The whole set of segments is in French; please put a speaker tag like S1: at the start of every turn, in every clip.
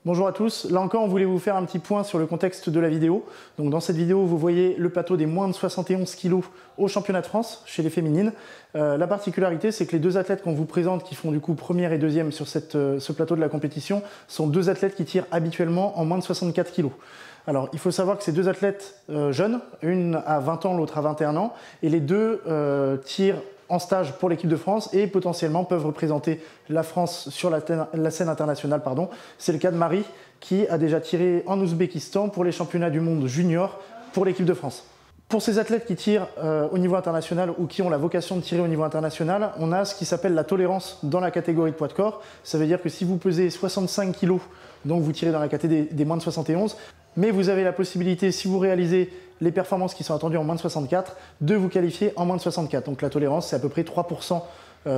S1: Bonjour à tous, là encore on voulait vous faire un petit point sur le contexte de la vidéo. Donc dans cette vidéo vous voyez le plateau des moins de 71 kg au championnat de France chez les féminines. La particularité c'est que les deux athlètes qu'on vous présente qui font du coup première et deuxième sur ce plateau de la compétition sont deux athlètes qui tirent habituellement en moins de 64 kg. Alors il faut savoir que ces deux athlètes jeunes, une à 20 ans, l'autre à 21 ans, et les deux tirent en stage pour l'équipe de France et potentiellement peuvent représenter la France sur la scène internationale. C'est le cas de Marie qui a déjà tiré en Ouzbékistan pour les championnats du monde junior pour l'équipe de France. Pour ces athlètes qui tirent au niveau international ou qui ont la vocation de tirer au niveau international, on a ce qui s'appelle la tolérance dans la catégorie de poids de corps. Ça veut dire que si vous pesez 65 kg, donc vous tirez dans la catégorie des moins de 71, mais vous avez la possibilité, si vous réalisez les performances qui sont attendues en moins de 64, de vous qualifier en moins de 64. Donc la tolérance, c'est à peu près 3%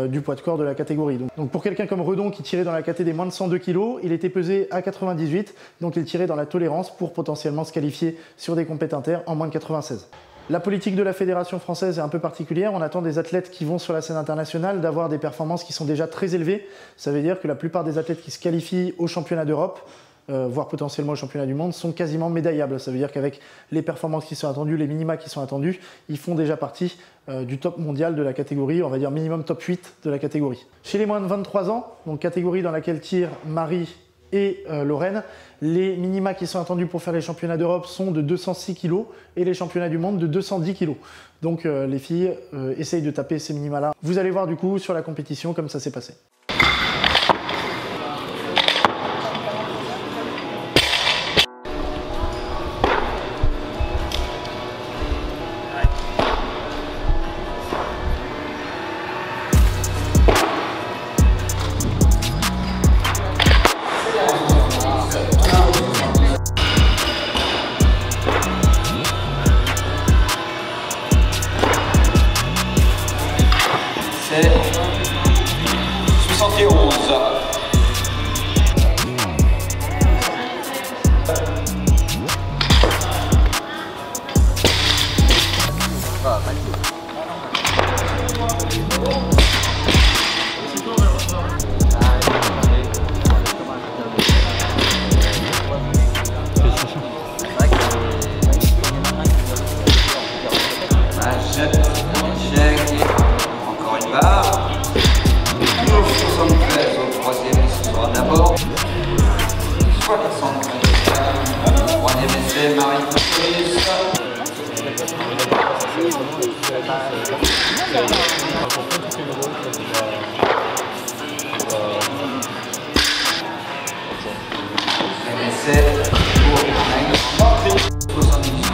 S1: du poids de corps de la catégorie. Donc pour quelqu'un comme Redon qui tirait dans la catégorie des moins de 102 kg, il était pesé à 98, donc il tirait dans la tolérance pour potentiellement se qualifier sur des compétitions inter en moins de 96. La politique de la Fédération française est un peu particulière. On attend des athlètes qui vont sur la scène internationale d'avoir des performances qui sont déjà très élevées. Ça veut dire que la plupart des athlètes qui se qualifient au championnat d'Europe, voire potentiellement au championnat du monde, sont quasiment médaillables. Ça veut dire qu'avec les performances qui sont attendues, les minima qui sont attendus, ils font déjà partie du top mondial de la catégorie, on va dire minimum top 8 de la catégorie. Chez les moins de 23 ans, donc catégorie dans laquelle tirent Marie et Lorraine, les minima qui sont attendus pour faire les championnats d'Europe sont de 206 kg et les championnats du monde de 210 kg. Donc les filles essayent de taper ces minima-là. Vous allez voir du coup sur la compétition comme ça s'est passé.
S2: C'est 71. Encore une barre. 73 au troisième, ce sera d'abord 73. Troisième essai, Marie Patrice. Un essai pour Marie 78.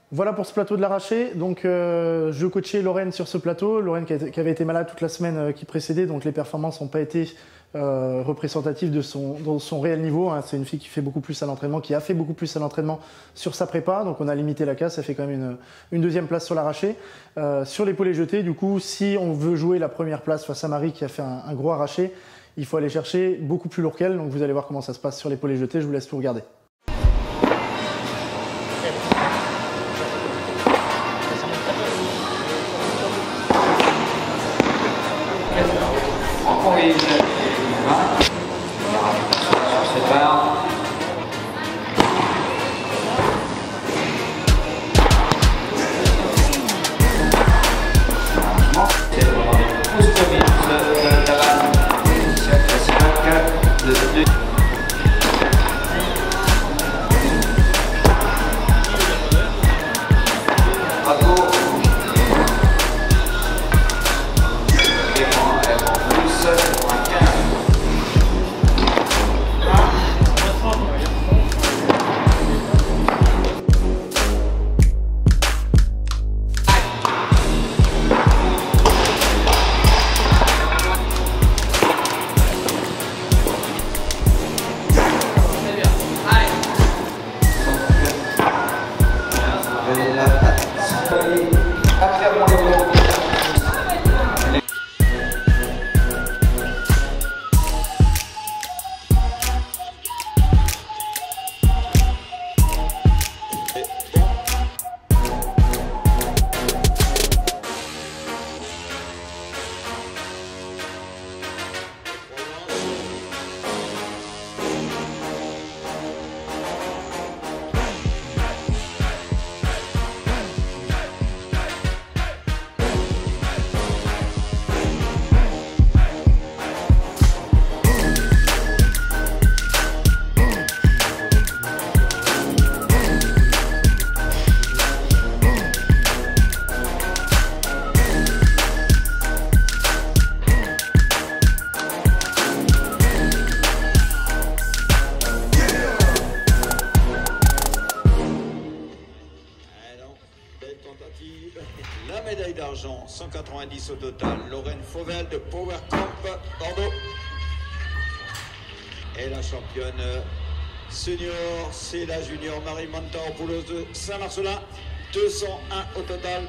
S1: Voilà pour ce plateau de l'arraché. Donc je coachais Lorraine sur ce plateau. Lorraine qui avait été malade toute la semaine qui précédait, donc les performances n'ont pas été représentatif de son réel niveau. Hein. C'est une fille qui fait beaucoup plus à l'entraînement, qui a fait beaucoup plus à l'entraînement sur sa prépa. Donc on a limité la casse, ça fait quand même une deuxième place sur l'arraché. Sur l'épaulé jeté, du coup, si on veut jouer la première place face à Marie qui a fait un gros arraché, il faut aller chercher beaucoup plus lourd qu'elle. Donc vous allez voir comment ça se passe sur l'épaulé jeté, je vous laisse tout regarder.
S2: Francoise, sur cette barre. C'est vraiment des pouces de la vanne. C'est de bravo.
S3: La médaille d'argent, 190 au total, Lorraine Fauvel de Power Camp Bordeaux. Et la championne senior, c'est la junior Marie Montaropoulos de Saint-Marcelin, 201 au total.